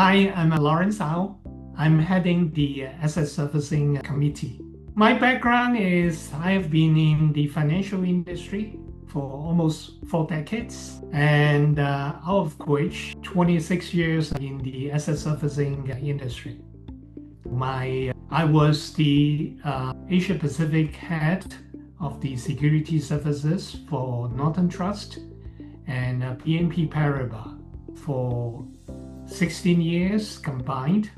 Hi, I'm Lawrence Au. I'm heading the Asset Servicing Committee. My background is I have been in the financial industry for almost 4 decades, and out of which 26 years in the asset servicing industry. I was the Asia Pacific head of the security services for Northern Trust and BNP Paribas for 16 years combined,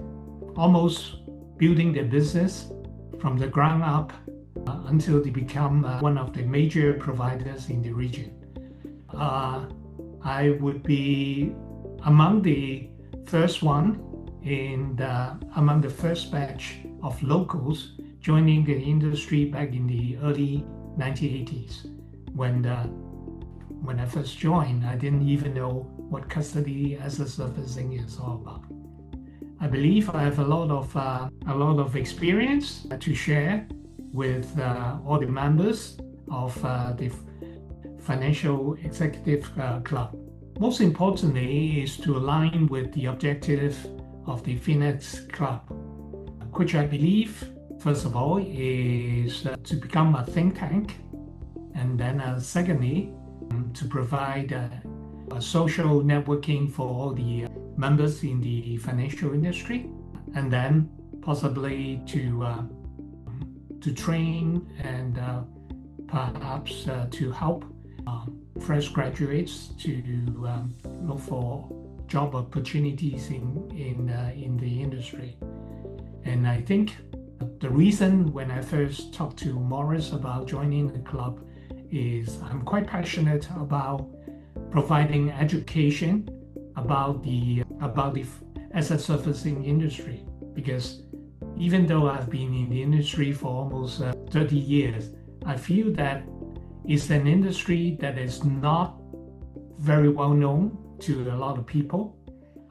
almost building the business from the ground up until they become one of the major providers in the region. I would be among the first one among the first batch of locals joining the industry back in the early 1980s. When I first joined, I didn't even know what custody asset servicing is all about. I believe I have a lot of experience to share with all the members of the Financial Executive Club. Most importantly is to align with the objective of the FinEx Club, which I believe, first of all, is to become a think tank, and then secondly, to provide a social networking for all the members in the financial industry, and then possibly to train and perhaps to help fresh graduates to look for job opportunities in the industry. And I think the reason when I first talked to Morris about joining the club is I'm quite passionate about providing education about the asset servicing industry, because even though I've been in the industry for almost 30 years, I feel that it's an industry that is not very well known to a lot of people.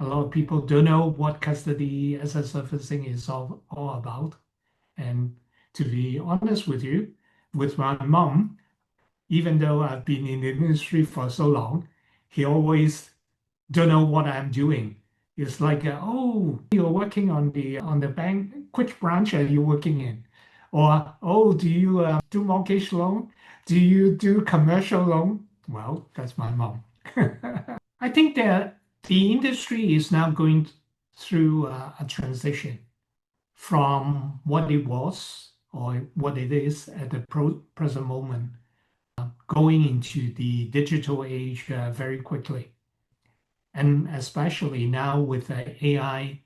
A lot of people don't know what custody asset servicing is all about. And to be honest with you, with my mom, even though I've been in the industry for so long, he always don't know what I'm doing. It's like, oh, you're working on the bank. Which branch are you working in? Or, oh, do you do mortgage loan? Do you do commercial loan? Well, that's my mom. I think that the industry is now going through a transition from what it was or what it is at the present moment, going into the digital age very quickly. And especially now with AI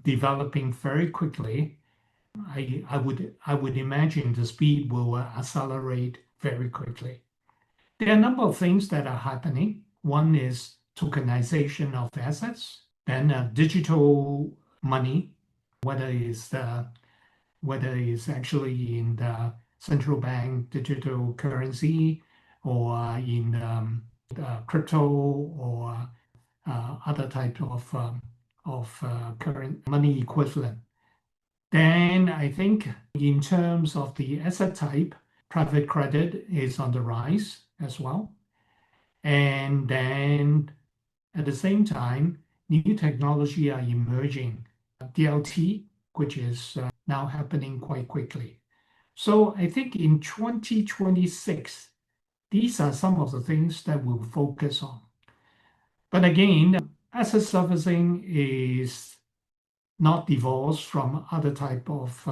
developing very quickly, I would imagine the speed will accelerate very quickly. There are a number of things that are happening. One is tokenization of assets, then digital money, whether it's actually in the central bank digital currency or in crypto or other type of current money equivalent. Then I think in terms of the asset type, private credit is on the rise as well. And then at the same time, new technology are emerging. DLT, which is now happening quite quickly. So I think in 2026, these are some of the things that we'll focus on. But again, asset servicing is not divorced from other type of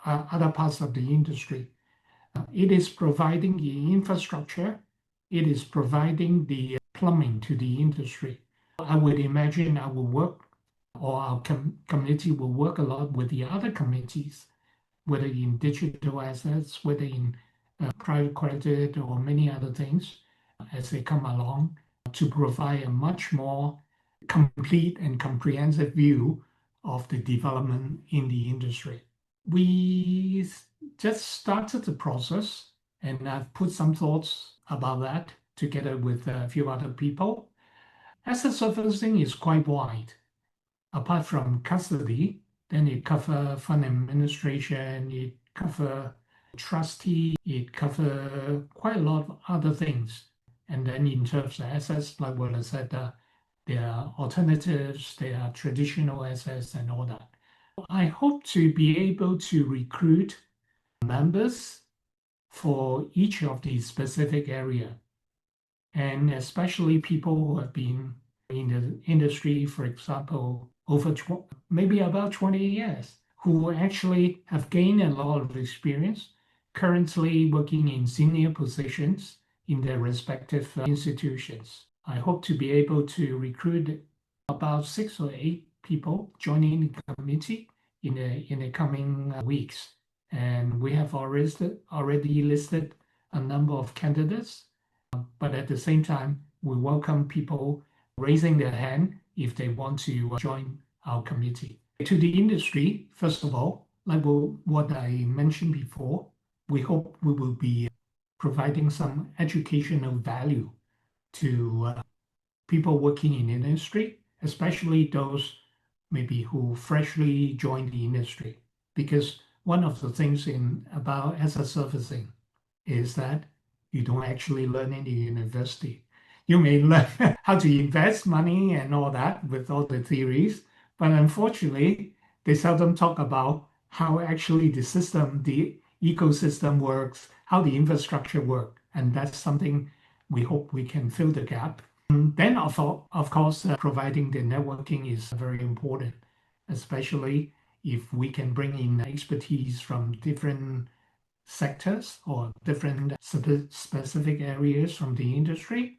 other parts of the industry. It is providing the infrastructure. It is providing the plumbing to the industry. I would imagine I will work, or our committee will work a lot with the other committees, whether in digital assets, whether in private credit or many other things as they come along, to provide a much more complete and comprehensive view of the development in the industry. We just started the process, and I've put some thoughts about that together with a few other people. Asset servicing is quite wide. Apart from custody, then it covers fund administration, it covers trustee, it covers quite a lot of other things. And then in terms of assets, like what I said, their alternatives, their traditional assets, and all that. I hope to be able to recruit members for each of these specific area, and especially people who have been in the industry, for example, over maybe about 20 years, who actually have gained a lot of experience, currently working in senior positions in their respective institutions. I hope to be able to recruit about 6 or 8 people joining the committee in the coming weeks. And we have already listed a number of candidates, but at the same time, we welcome people raising their hand if they want to join our committee. To the industry, first of all, like what I mentioned before, we hope we will be providing some educational value to people working in industry, especially those maybe who freshly joined the industry. Because one of the things about asset servicing is that you don't actually learn in the university. You may learn how to invest money and all that with all the theories, but unfortunately, they seldom talk about how actually the ecosystem works, how the infrastructure works, and that's something we hope we can fill the gap. Then, of course, providing the networking is very important, especially if we can bring in expertise from different sectors or different specific areas from the industry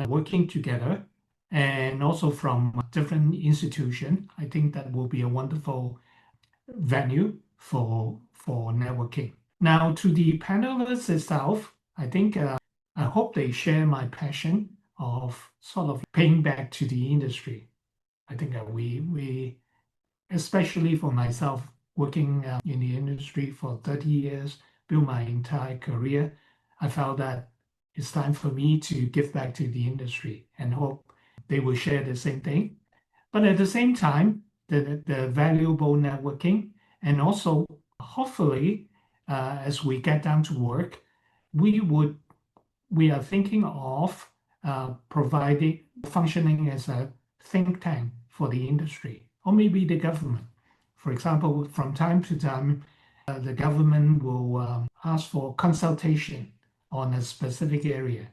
working together, and also from different institutions. I think that will be a wonderful venue for networking. Now, to the panelists itself, I think I hope they share my passion of sort of paying back to the industry. I think that we especially for myself, working in the industry for 30 years, built my entire career, I felt that it's time for me to give back to the industry and hope they will share the same thing. But at the same time, the valuable networking, and also hopefully, as we get down to work, we would we are thinking of providing functioning as a think tank for the industry or maybe the government. For example, from time to time, the government will ask for consultation on a specific area.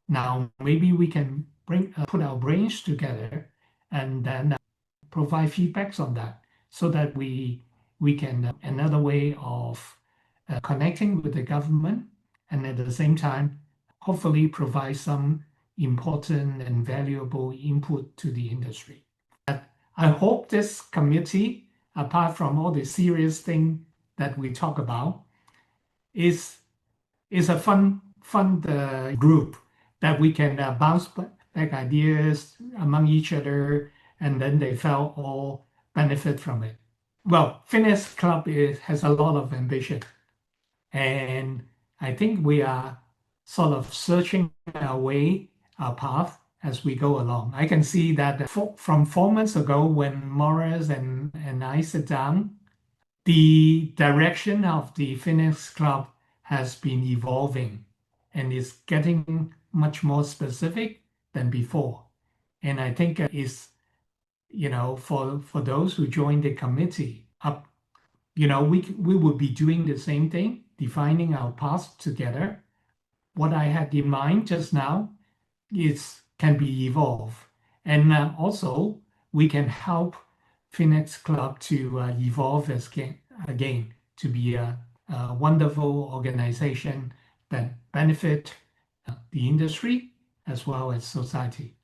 Now, maybe we can put our brains together and then provide feedbacks on that, so that we can another way of connecting with the government, and at the same time hopefully provide some important and valuable input to the industry. I hope this committee, apart from all the serious thing that we talk about, is a fun group that we can bounce back ideas among each other, and then they felt all benefit from it. Well, FinEx Club has a lot of ambition, and I think we are sort of searching our path as we go along. I can see that from 4 months ago when Morris and I sit down, the direction of the FinEx Club has been evolving and is getting much more specific than before. And I think is, for those who join the committee, we will be doing the same thing, defining our path together. What I had in mind just now can be evolved, and also we can help FinEx Club to evolve again to be a wonderful organization that benefit the industry as well as society.